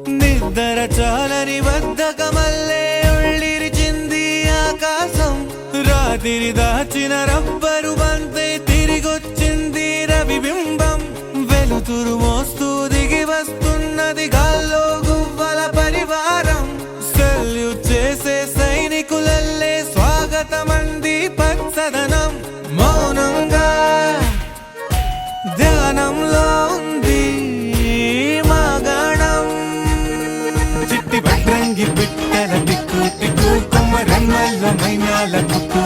నిద్ర చాలని బద్ధకమల్లే ఉళ్ళిరిచింది ఆకాశం. రాత్రి దాచిన రబ్బరు బంతే తిరిగొచ్చింది రవిబింబం. వెలుతురు మోస్తూ దిగి వస్తున్నది గాల్లో గువ్వల పరివారం. సెల్యూట్ చేసే సైనికులల్లే స్వాగతమంది పచ్చదనం. మౌనంగా ధ్యానంలో ఉంది మాగణం. చిట్టి భద్రంగి బిట్టల దిక్కు దిక్కు కొమ్మ రమ్మల్ల మైనాల కుక్కు